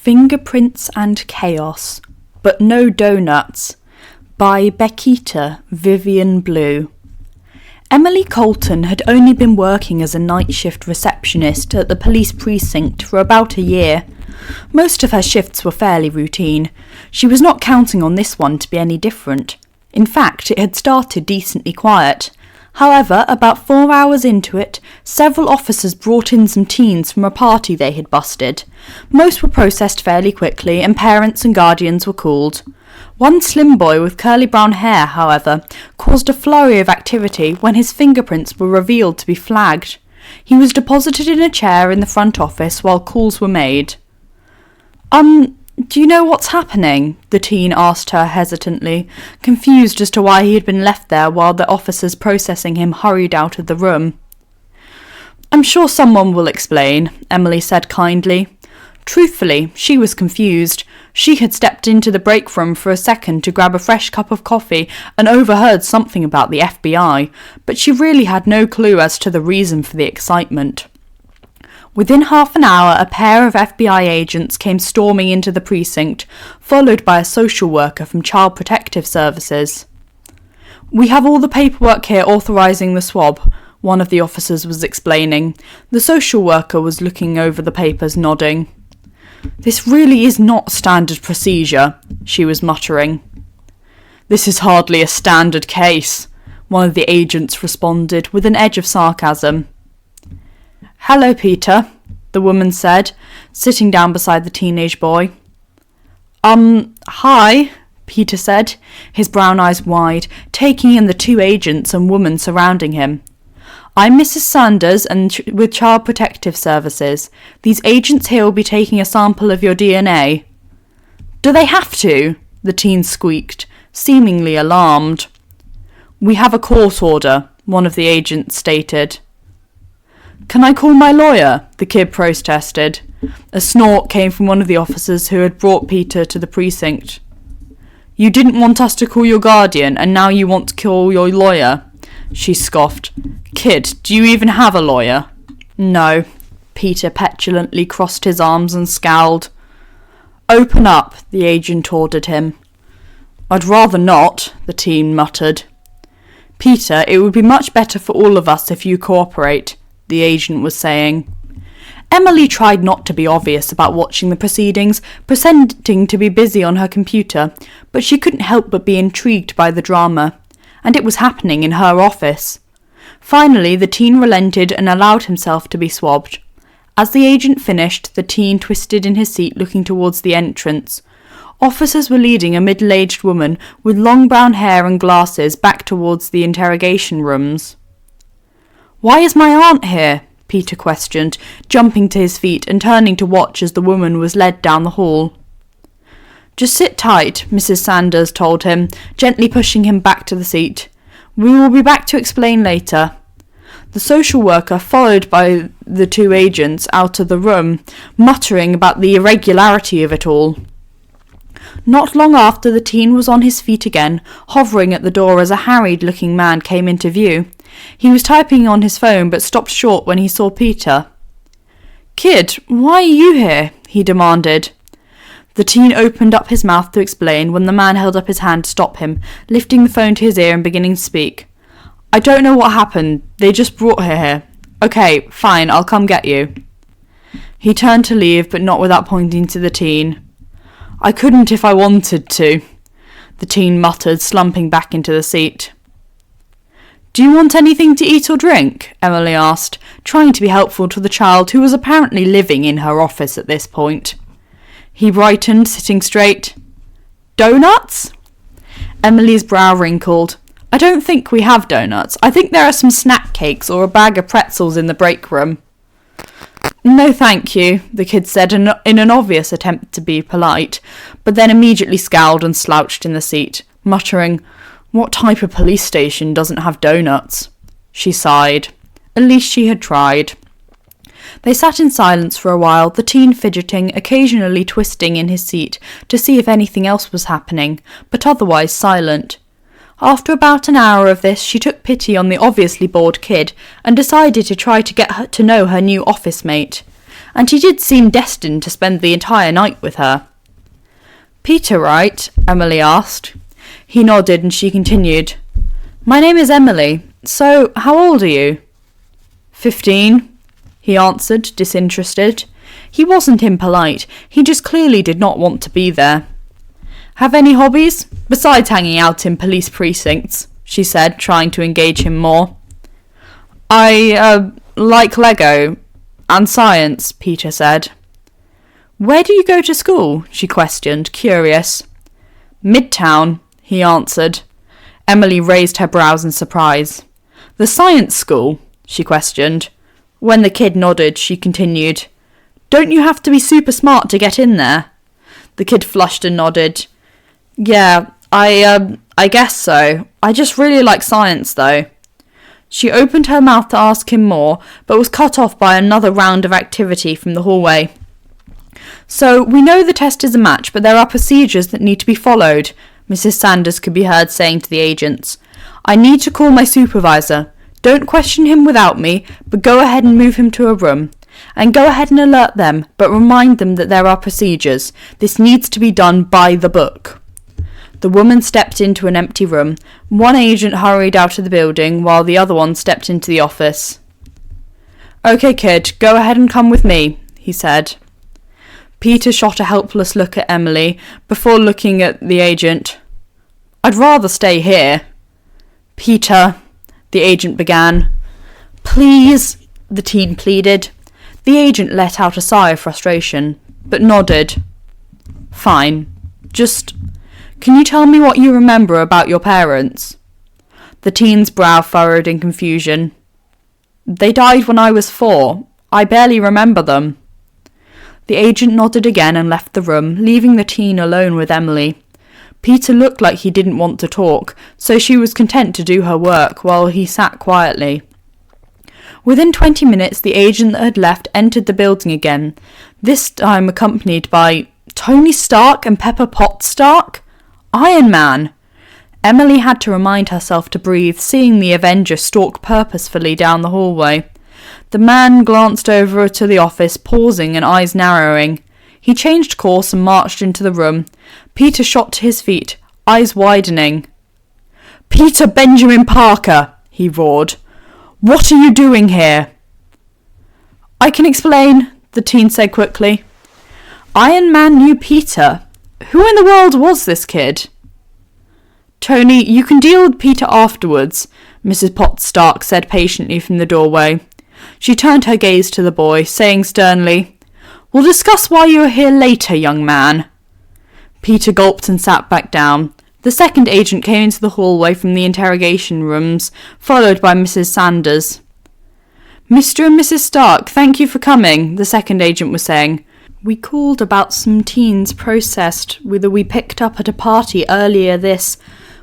Fingerprints and Chaos, but No Donuts, by Beckita, VivienneBlue. Emily Colton had only been working as a night shift receptionist at the police precinct for about a year. Most of her shifts were fairly routine. She was not counting on this one to be any different. In fact, it had started decently quiet. However, about 4 hours into it, several officers brought in some teens from a party they had busted. Most were processed fairly quickly, and parents and guardians were called. One slim boy with curly brown hair, however, caused a flurry of activity when his fingerprints were revealed to be flagged. He was deposited in a chair in the front office while calls were made. Do you know what's happening?" the teen asked her hesitantly, confused as to why he had been left there while the officers processing him hurried out of the room. "I'm sure someone will explain," Emily said kindly. Truthfully, she was confused. She had stepped into the break room for a second to grab a fresh cup of coffee and overheard something about the FBI, but she really had no clue as to the reason for the excitement. Within half an hour, a pair of FBI agents came storming into the precinct, followed by a social worker from Child Protective Services. "We have all the paperwork here authorising the swab," one of the officers was explaining. The social worker was looking over the papers, nodding. "This really is not standard procedure," she was muttering. "This is hardly a standard case," one of the agents responded with an edge of sarcasm. "Hello, Peter," the woman said, sitting down beside the teenage boy. Hi," Peter said, his brown eyes wide, taking in the two agents and woman surrounding him. "I'm Mrs. Sanders and with Child Protective Services. These agents here will be taking a sample of your DNA." "Do they have to?" the teen squeaked, seemingly alarmed. "We have a court order," one of the agents stated. "Can I call my lawyer?" the kid protested. A snort came from one of the officers who had brought Peter to the precinct. "You didn't want us to call your guardian, and now you want to call your lawyer?" she scoffed. "Kid, do you even have a lawyer?" "No." Peter petulantly crossed his arms and scowled. "Open up," the agent ordered him. "I'd rather not," the teen muttered. "Peter, it would be much better for all of us if you cooperate," the agent was saying. Emily tried not to be obvious about watching the proceedings, pretending to be busy on her computer, but she couldn't help but be intrigued by the drama, and it was happening in her office. Finally, the teen relented and allowed himself to be swabbed. As the agent finished, the teen twisted in his seat looking towards the entrance. Officers were leading a middle-aged woman with long brown hair and glasses back towards the interrogation rooms. "Why is my aunt here?" Peter questioned, jumping to his feet and turning to watch as the woman was led down the hall. "Just sit tight," Mrs. Sanders told him, gently pushing him back to the seat. "We will be back to explain later." The social worker, followed by the two agents, out of the room, muttering about the irregularity of it all. Not long after, the teen was on his feet again, hovering at the door as a harried-looking man came into view. He was typing on his phone but stopped short when he saw Peter. "Kid, why are you here?" he demanded. The teen opened up his mouth to explain when the man held up his hand to stop him, lifting the phone to his ear and beginning to speak. "I don't know what happened. They just brought her here. Okay, fine, I'll come get you." He turned to leave, but not without pointing to the teen. "I couldn't if I wanted to," the teen muttered, slumping back into the seat. "Do you want anything to eat or drink?" Emily asked, trying to be helpful to the child who was apparently living in her office at this point. He brightened, sitting straight. "Donuts?" Emily's brow wrinkled. "I don't think we have donuts. I think there are some snack cakes or a bag of pretzels in the break room." "No, thank you," the kid said in an obvious attempt to be polite, but then immediately scowled and slouched in the seat, muttering, "What type of police station doesn't have donuts?" She sighed. At least she had tried. They sat in silence for a while, the teen fidgeting, occasionally twisting in his seat to see if anything else was happening, but otherwise silent. After about an hour of this, she took pity on the obviously bored kid and decided to try to get her to know her new office mate. and he did seem destined to spend the entire night with her. "Peter, right?" Emily asked. He nodded and she continued. "My name is Emily. So, how old are you?" 15, he answered, disinterested. He wasn't impolite, he just clearly did not want to be there. "Have any hobbies? Besides hanging out in police precincts," she said, trying to engage him more. I like Lego and science," Peter said. "Where do you go to school?" she questioned, curious. "Midtown," he answered. Emily raised her brows in surprise. "The science school?" she questioned. When the kid nodded, she continued. "Don't you have to be super smart to get in there?" The kid flushed and nodded. "Yeah, I guess so. I just really like science, though." She opened her mouth to ask him more, but was cut off by another round of activity from the hallway. "So, we know the test is a match, but there are procedures that need to be followed," Mrs. Sanders could be heard saying to the agents. "I need to call my supervisor. Don't question him without me, but go ahead and move him to a room. And go ahead and alert them, but remind them that there are procedures. This needs to be done by the book." The woman stepped into an empty room. One agent hurried out of the building, while the other one stepped into the office. "Okay, kid, go ahead and come with me," he said. Peter shot a helpless look at Emily, before looking at the agent. "I'd rather stay here." "Peter," the agent began. "Please," the teen pleaded. The agent let out a sigh of frustration, but nodded. "Fine. Just, can you tell me what you remember about your parents?" The teen's brow furrowed in confusion. "They died when I was 4. I barely remember them." The agent nodded again and left the room, leaving the teen alone with Emily. Peter looked like he didn't want to talk, so she was content to do her work while he sat quietly. Within 20 minutes, the agent that had left entered the building again, this time accompanied by Tony Stark and Pepper Potts Stark? Iron Man! Emily had to remind herself to breathe, seeing the Avenger stalk purposefully down the hallway. The man glanced over to the office, pausing and eyes narrowing. He changed course and marched into the room. Peter shot to his feet, eyes widening. "Peter Benjamin Parker!" he roared. "What are you doing here?" "I can explain," the teen said quickly. Iron Man knew Peter. Who in the world was this kid? "Tony, you can deal with Peter afterwards," Mrs. Potts Stark said patiently from the doorway. She turned her gaze to the boy, saying sternly, "We'll discuss why you are here later, young man." Peter gulped and sat back down. The second agent came into the hallway from the interrogation rooms, followed by Mrs. Sanders. "Mr. and Mrs. Stark, thank you for coming," the second agent was saying. "We called about some teens processed that we picked up at a party earlier this..."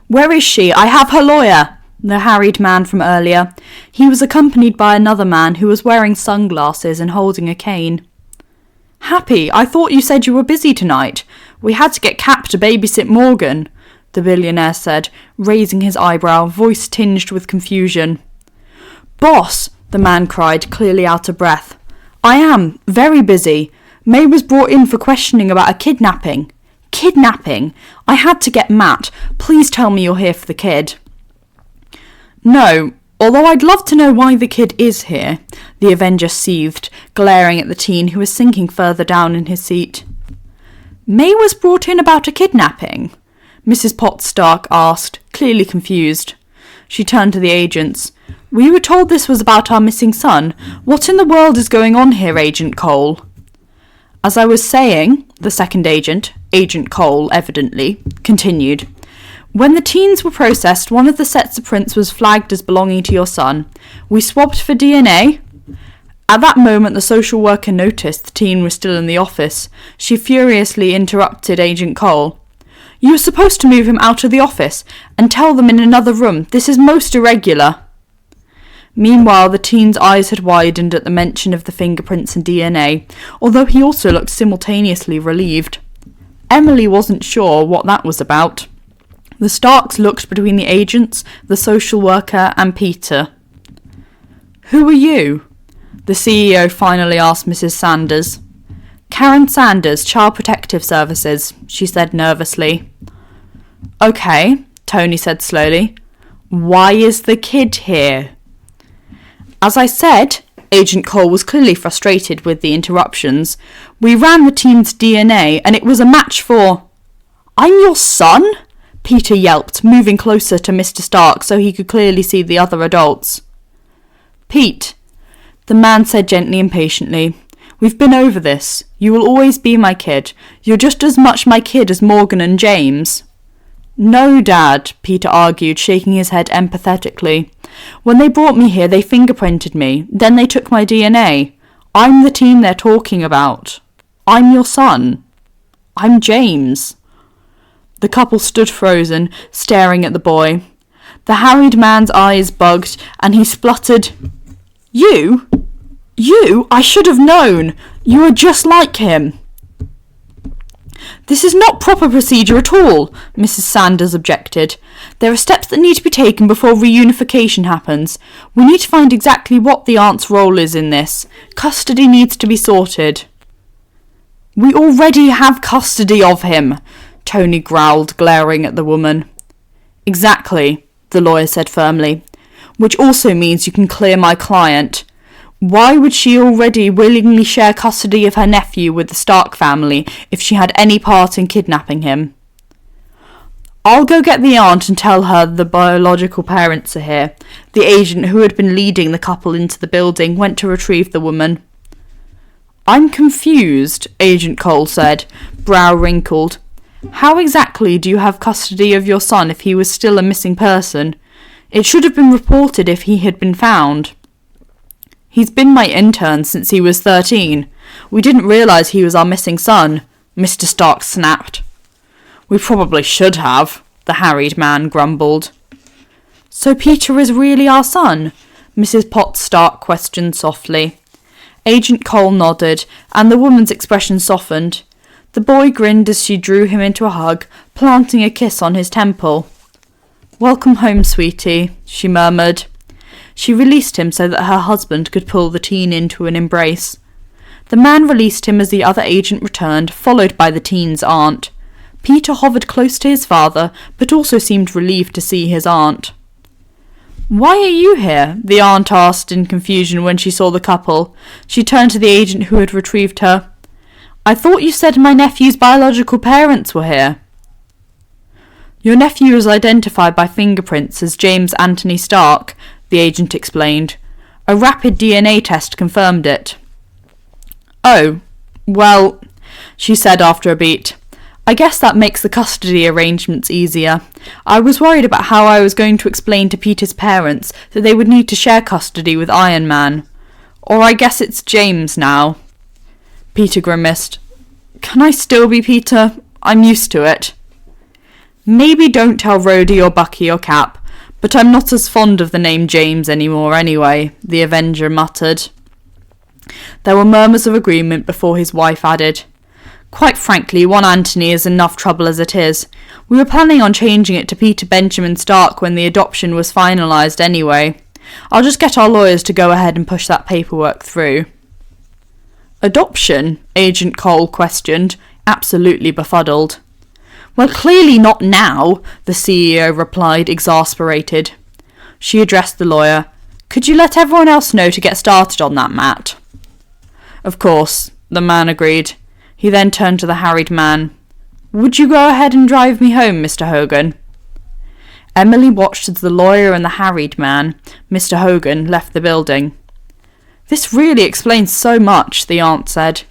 "Where is she? I have her lawyer," the harried man from earlier. He was accompanied by another man who was wearing sunglasses and holding a cane. "Happy, I thought you said you were busy tonight. We had to get Cap to babysit Morgan," the billionaire said, raising his eyebrow, voice tinged with confusion. "Boss," the man cried, clearly out of breath. "I am very busy. May was brought in for questioning about a kidnapping." "Kidnapping? I had to get Matt. Please tell me you're here for the kid." "No, although I'd love to know why the kid is here," the Avenger seethed, glaring at the teen who was sinking further down in his seat. "May was brought in about a kidnapping?" Mrs. Potts Stark asked, clearly confused. She turned to the agents. "We were told this was about our missing son. What in the world is going on here, Agent Cole?" "As I was saying," the second agent, Agent Cole evidently, continued, "when the teens were processed, one of the sets of prints was flagged as belonging to your son. We swapped for DNA. At that moment, the social worker noticed the teen was still in the office. She furiously interrupted Agent Cole. "You were supposed to move him out of the office and tell them in another room. This is most irregular." Meanwhile, the teen's eyes had widened at the mention of the fingerprints and DNA, although he also looked simultaneously relieved. Emily wasn't sure what that was about. The Starks looked between the agents, the social worker, and Peter. "Who are you?" The CEO finally asked Mrs. Sanders. Karen Sanders, Child Protective Services, she said nervously. Okay, Tony said slowly. Why is the kid here? As I said, Agent Cole was clearly frustrated with the interruptions. We ran the teen's DNA and it was a match for... I'm your son? Peter yelped, moving closer to Mr. Stark so he could clearly see the other adults. Pete, the man said gently and patiently, we've been over this. You will always be my kid. You're just as much my kid as Morgan and James. No, Dad, Peter argued, shaking his head empathetically. When they brought me here, they fingerprinted me. Then they took my DNA. I'm the teen they're talking about. I'm your son. I'm James. The couple stood frozen, staring at the boy. The harried man's eyes bugged, and he spluttered, You? You? I should have known. You are just like him. This is not proper procedure at all, Mrs. Sanders objected. There are steps that need to be taken before reunification happens. We need to find exactly what the aunt's role is in this. Custody needs to be sorted. We already have custody of him, Tony growled, glaring at the woman. Exactly, the lawyer said firmly. Which also means you can clear my client. Why would she already willingly share custody of her nephew with the Stark family if she had any part in kidnapping him? I'll go get the aunt and tell her the biological parents are here. The agent who had been leading the couple into the building went to retrieve the woman. I'm confused, Agent Cole said, brow wrinkled. How exactly do you have custody of your son if he was still a missing person? It should have been reported if he had been found. He's been my intern since he was 13. We didn't realise he was our missing son, Mr. Stark snapped. We probably should have, the harried man grumbled. So Peter is really our son? Mrs. Potts Stark questioned softly. Agent Cole nodded, and the woman's expression softened. The boy grinned as she drew him into a hug, planting a kiss on his temple. Welcome home, sweetie, she murmured. She released him so that her husband could pull the teen into an embrace. The man released him as the other agent returned, followed by the teen's aunt. Peter hovered close to his father, but also seemed relieved to see his aunt. Why are you here? The aunt asked in confusion when she saw the couple. She turned to the agent who had retrieved her. I thought you said my nephew's biological parents were here. Your nephew was identified by fingerprints as James Anthony Stark, the agent explained. A rapid DNA test confirmed it. Oh, well, she said after a beat. I guess that makes the custody arrangements easier. I was worried about how I was going to explain to Peter's parents that they would need to share custody with Iron Man. Or I guess it's James now. Peter grimaced. Can I still be Peter? I'm used to it. Maybe don't tell Rhodey or Bucky or Cap, but I'm not as fond of the name James anymore anyway, the Avenger muttered. There were murmurs of agreement before his wife added, Quite frankly, one Anthony is enough trouble as it is. We were planning on changing it to Peter Benjamin Stark when the adoption was finalised anyway. I'll just get our lawyers to go ahead and push that paperwork through. Adoption? Agent Cole questioned, absolutely befuddled. Well, clearly not now, the CEO replied, exasperated. She addressed the lawyer. Could you let everyone else know to get started on that, Matt? Of course, the man agreed. He then turned to the harried man. Would you go ahead and drive me home, Mr. Hogan? Emily watched as the lawyer and the harried man, Mr. Hogan, left the building. This really explains so much, the aunt said.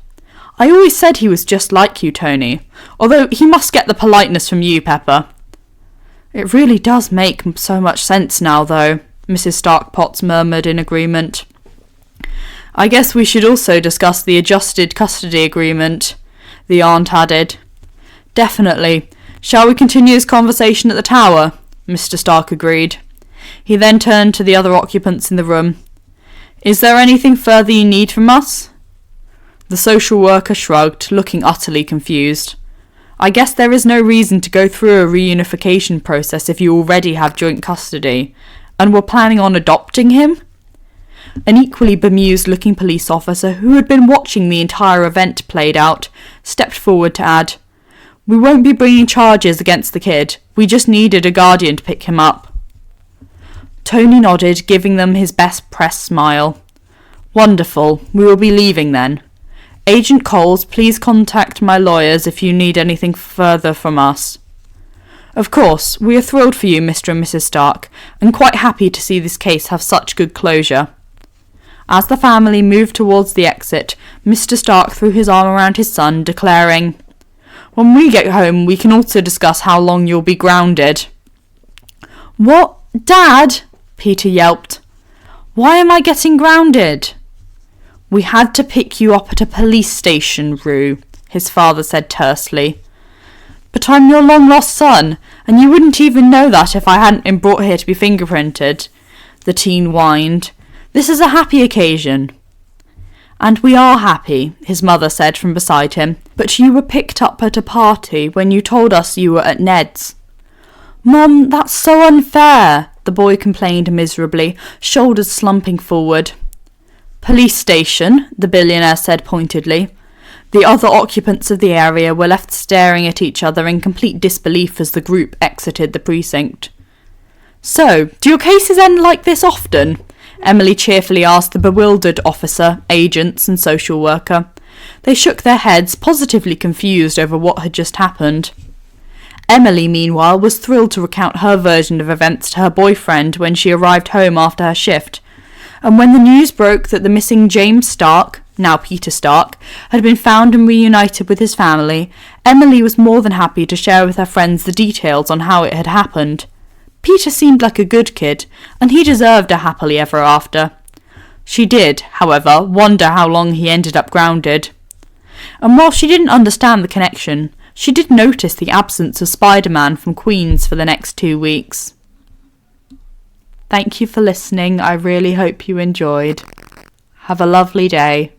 I always said he was just like you, Tony, although he must get the politeness from you, Pepper. It really does make so much sense now, though, Mrs. Stark-Potts murmured in agreement. I guess we should also discuss the adjusted custody agreement, the aunt added. Definitely. Shall we continue this conversation at the tower? Mr. Stark agreed. He then turned to the other occupants in the room. Is there anything further you need from us? The social worker shrugged, looking utterly confused. I guess there is no reason to go through a reunification process if you already have joint custody, and were planning on adopting him? An equally bemused-looking police officer who had been watching the entire event played out stepped forward to add, "We won't be bringing charges against the kid. We just needed a guardian to pick him up." Tony nodded, giving them his best press smile. "Wonderful. We will be leaving then. Agent Coles, please contact my lawyers if you need anything further from us." "Of course, we are thrilled for you, Mr. and Mrs. Stark, and quite happy to see this case have such good closure." As the family moved towards the exit, Mr. Stark threw his arm around his son, declaring, "When we get home, we can also discuss how long you'll be grounded." "What? Dad?" Peter yelped. "Why am I getting grounded?" "We had to pick you up at a police station, Rue," his father said tersely. "But I'm your long-lost son, and you wouldn't even know that if I hadn't been brought here to be fingerprinted," the teen whined. "This is a happy occasion." "And we are happy," his mother said from beside him, "but you were picked up at a party when you told us you were at Ned's." "Mum, that's so unfair," the boy complained miserably, shoulders slumping forward. "Police station," the billionaire said pointedly. The other occupants of the area were left staring at each other in complete disbelief as the group exited the precinct. "So, do your cases end like this often?" Emily cheerfully asked the bewildered officer, agents, and social worker. They shook their heads, positively confused over what had just happened. Emily, meanwhile, was thrilled to recount her version of events to her boyfriend when she arrived home after her shift. And when the news broke that the missing James Stark, now Peter Stark, had been found and reunited with his family, Emily was more than happy to share with her friends the details on how it had happened. Peter seemed like a good kid, and he deserved a happily ever after. She did, however, wonder how long he ended up grounded. And while she didn't understand the connection, she did notice the absence of Spider-Man from Queens for the next 2 weeks. Thank you for listening. I really hope you enjoyed. Have a lovely day.